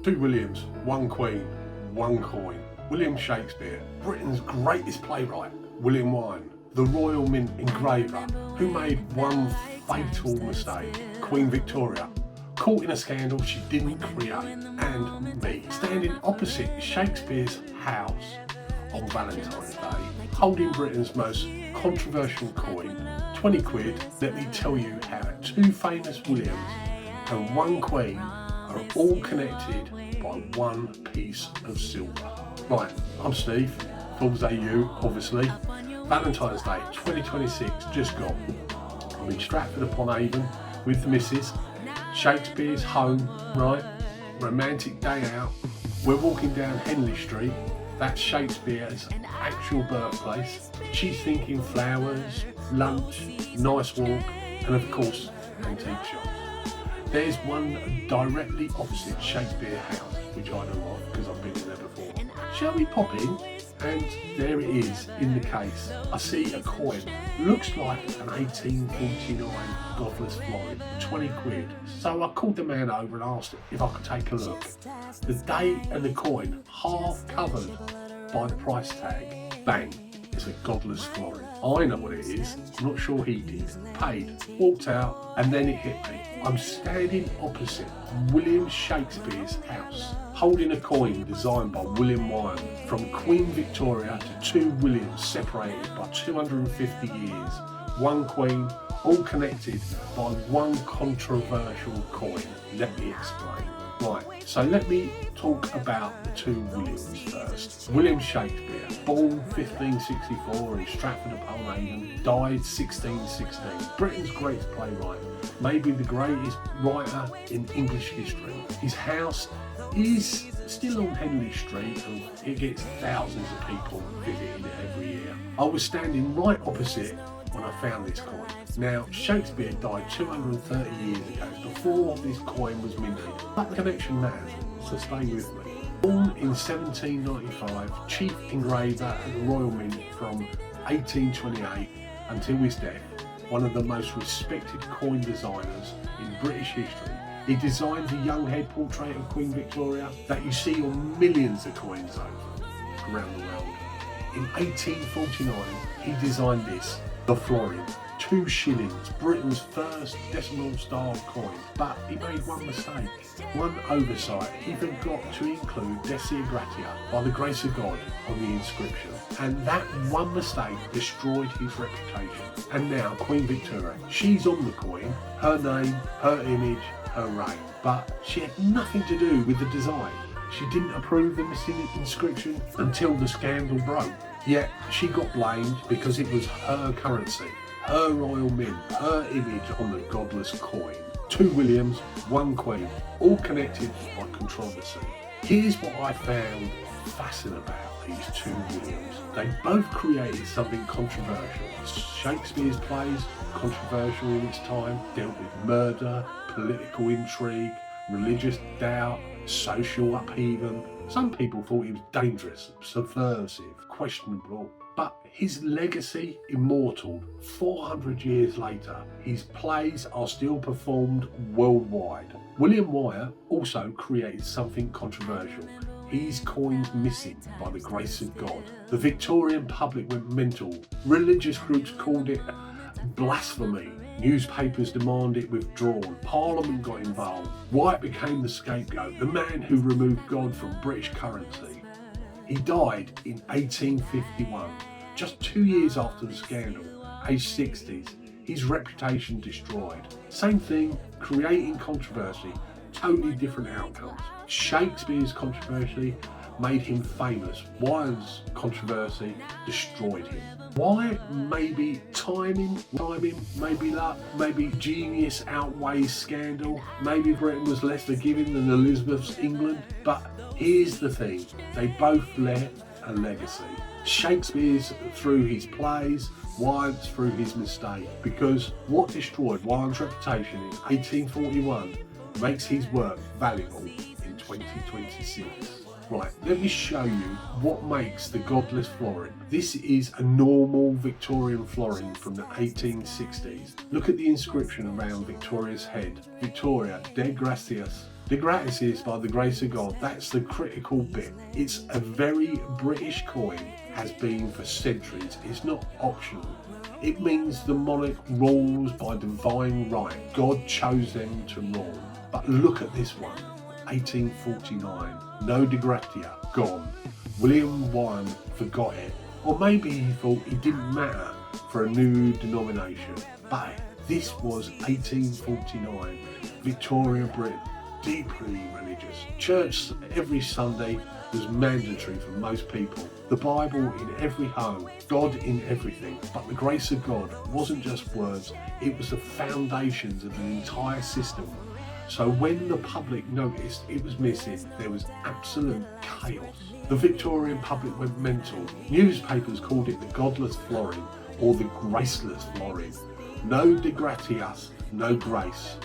Two Williams, one Queen, one coin. William Shakespeare, Britain's greatest playwright. William Wyon, the Royal Mint engraver, who made one fatal mistake. Queen Victoria, caught in a scandal she didn't create. And me, standing opposite Shakespeare's house on Valentine's Day, holding Britain's most controversial coin, 20 quid. Let me tell you how two famous Williams and one Queen are all connected by one piece of silver. Right, I'm Steve, Falls AU, obviously. Valentine's Day 2026 just gone. I'm in Stratford-upon-Avon with the missus. Shakespeare's home, right? Romantic day out. We're walking down Henley Street. That's Shakespeare's actual birthplace. She's thinking flowers, lunch, nice walk, and of course, antique shops. There's one directly opposite Shakespeare House, which I know of because I've been in there before. Shall we pop in? And there it is in the case. I see a coin. Looks like an 1849 Godless Florin, 20 quid. So I called the man over and asked if I could take a look. The date and the coin, half covered by the price tag. Bang, it's a Godless Florin. I know what it is, I'm not sure he did. Paid, walked out, and then it hit me. I'm standing opposite William Shakespeare's house, holding a coin designed by William Wyon from Queen Victoria to two Williams separated by 250 years. One Queen, all connected by one controversial coin. Let me explain. Right, so let me talk about the two Williams first. William Shakespeare, born 1564 in Stratford-upon-Avon, died 1616. Britain's greatest playwright, maybe the greatest writer in English history. His house is still on Henley Street and it gets thousands of people visiting it every year. I was standing right opposite when I found this coin. Now, Shakespeare died 230 years ago, before this coin was minted. But the connection matters, so stay with me. Born in 1795, chief engraver at the Royal Mint from 1828 until his death, one of the most respected coin designers in British history. He designed the young head portrait of Queen Victoria that you see on millions of coins around the world. In 1849, he designed this, the Florin, 2 shillings, Britain's first decimal style coin. But he made one mistake, one oversight. He forgot to include DEI GRATIA, by the grace of God, on the inscription. And that one mistake destroyed his reputation. And now Queen Victoria, she's on the coin, her name, her image, her reign. But she had nothing to do with the design. She didn't approve the missing inscription until the scandal broke. Yet she got blamed because it was her currency, her royal mint, her image on the godless coin. Two Williams, one Queen, all connected by controversy. Here's what I found fascinating about these two Williams. They both created something controversial. Shakespeare's plays, controversial in its time, dealt with murder, political intrigue, religious doubt, social upheaval. Some people thought he was dangerous, subversive, questionable, but his legacy immortal. 400 years later, his plays are still performed worldwide. William Wyon also created something controversial. His coin's missing by the grace of God. The Victorian public went mental. Religious groups called it blasphemy. Newspapers demanded it withdrawn. Parliament got involved. Wyatt became the scapegoat, the man who removed God from British currency. He died in 1851, just 2 years after the scandal, aged 60s. His reputation destroyed. Same thing, creating controversy, totally different outcomes. Shakespeare's controversy made him famous. Wyon's controversy destroyed him. Why? Maybe timing, maybe luck, maybe genius outweighs scandal, maybe Britain was less forgiving than Elizabeth's England. But here's the thing, they both left a legacy. Shakespeare's through his plays, Wyon's through his mistake. Because what destroyed Wyon's reputation in 1841 makes his work valuable in 2026. Right, let me show you what makes the Godless Florin. This is a normal Victorian florin from the 1860s. Look at the inscription around Victoria's head. Victoria, de gracias, De gratia is by the grace of God. That's the critical bit. It's a very British coin, has been for centuries. It's not optional. It means the monarch rules by divine right. God chose them to rule. But look at this one, 1849. No de gratia, gone. William Wyon forgot it. Or maybe he thought it didn't matter for a new denomination. But this was 1849, Victorian Britain, deeply religious. Church every Sunday was mandatory for most people. The Bible in every home, God in everything. But the grace of God wasn't just words, it was the foundations of the entire system. So when the public noticed it was missing, there was absolute chaos. The Victorian public went mental. Newspapers called it the Godless Florin or the Graceless Florin. No de gratias, no grace.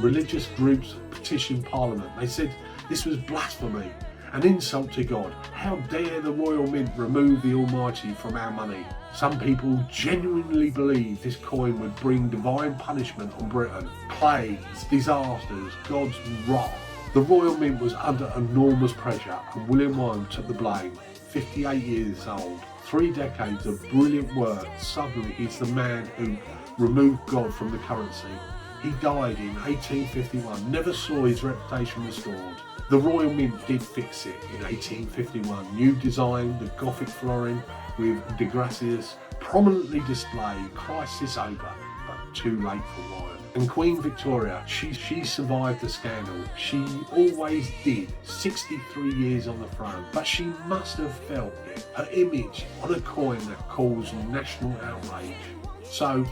Religious groups petitioned Parliament. They said this was blasphemy, an insult to God. How dare the Royal Mint remove the Almighty from our money? Some people genuinely believed this coin would bring divine punishment on Britain, plagues, disasters, God's wrath. The Royal Mint was under enormous pressure and William Wyon took the blame. 58 years old, 3 decades of brilliant work, suddenly he's the man who removed God from the currency. He died in 1851, never saw his reputation restored. The Royal Mint did fix it in 1851. New design, the Gothic florin with de gratias prominently displayed. Crisis over, but too late for Wyon. And Queen Victoria, she survived the scandal. She always did, 63 years on the throne, but she must have felt it. Her image on a coin that caused national outrage. So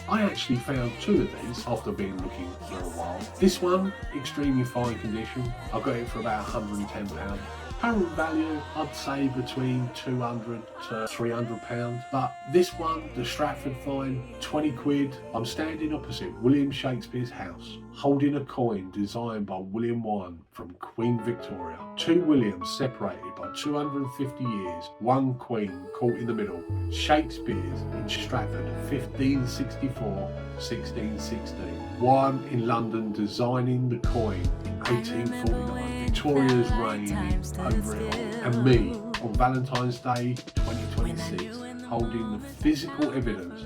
I actually found 2 of these after being looking for a while. This one, extremely fine condition. I got it for about £110. Current value, I'd say between £200 to £300. But this one, the Stratford fine, 20 quid. I'm standing opposite William Shakespeare's house, holding a coin designed by William Wyon from Queen Victoria. 2 Williams separated by 250 years, 1 queen caught in the middle. Shakespeare's in Stratford, 1564-1616. Wyon in London designing the coin in 1849. Victoria's reign over it all. And me on Valentine's Day 2026 holding the physical evidence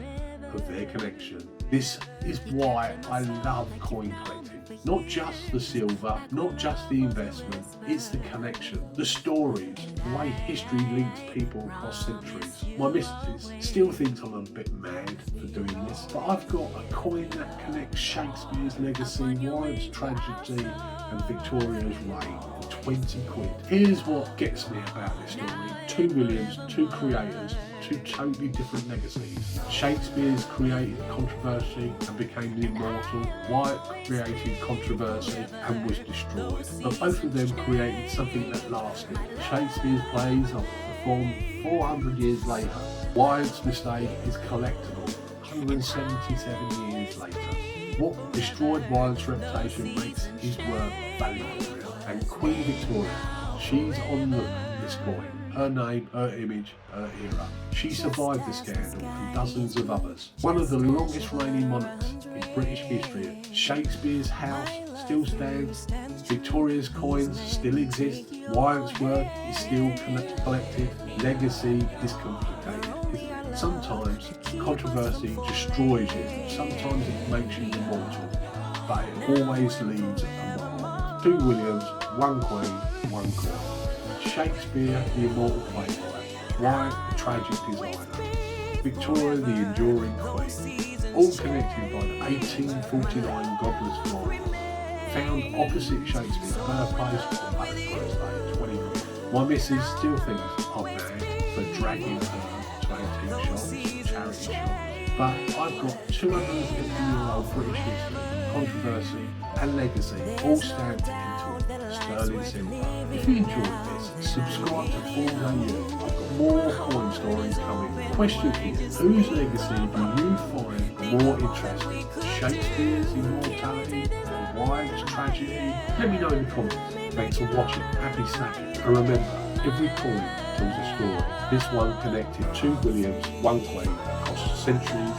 of their connection. This is why I love coin collecting. Not just the silver, not just the investment, it's the connection, the stories, the way history links people across centuries. My missus still thinks I'm a bit mad for doing this, but I've got a coin that connects Shakespeare's legacy, Wyon's tragedy and Victoria's reign for 20 quid. Here's what gets me about this story. 2 Williams, 2 creators, 2 totally different legacies. Shakespeare's created controversy and became the immortal. Wyon created controversy and was destroyed. But both of them created something that lasted. Shakespeare's plays are performed 400 years later. Wyon's mistake is collectible 177 years later. What destroyed Wyon's reputation makes his work valuable. And Queen Victoria, she's on this coin. Her name, her image, her era. She survived the scandal and dozens of others. One of the longest reigning monarchs in British history. Shakespeare's house still stands. Victoria's coins still exist. Wyon's work is still collected. Legacy is complicated. Sometimes controversy destroys you. Sometimes it makes you immortal. But it always leaves a mark. 2 Williams, 1 Queen, 1 coin. Shakespeare, the immortal playwright. Wyon, the tragic designer. Victoria, the enduring queen. All connected by the 1849 Godless Florin. Found opposite Shakespeare's birthplace on Valentine's Day 2020. My missus still thinks I'm mad for dragging her to antique shops, charity shops. But I've got 250-year-old British history, controversy and legacy all stamped into sterling silver. If you enjoyed this, subscribe to Forbes AU. I've got more coin stories coming. Question is, whose legacy do you find more interesting? Shakespeare's Immortality or Wyon's tragedy? Let me know in the comments. Thanks for watching. Happy snacking. And remember, every coin tells a story. This one connected 2 Williams, 1 Queen across centuries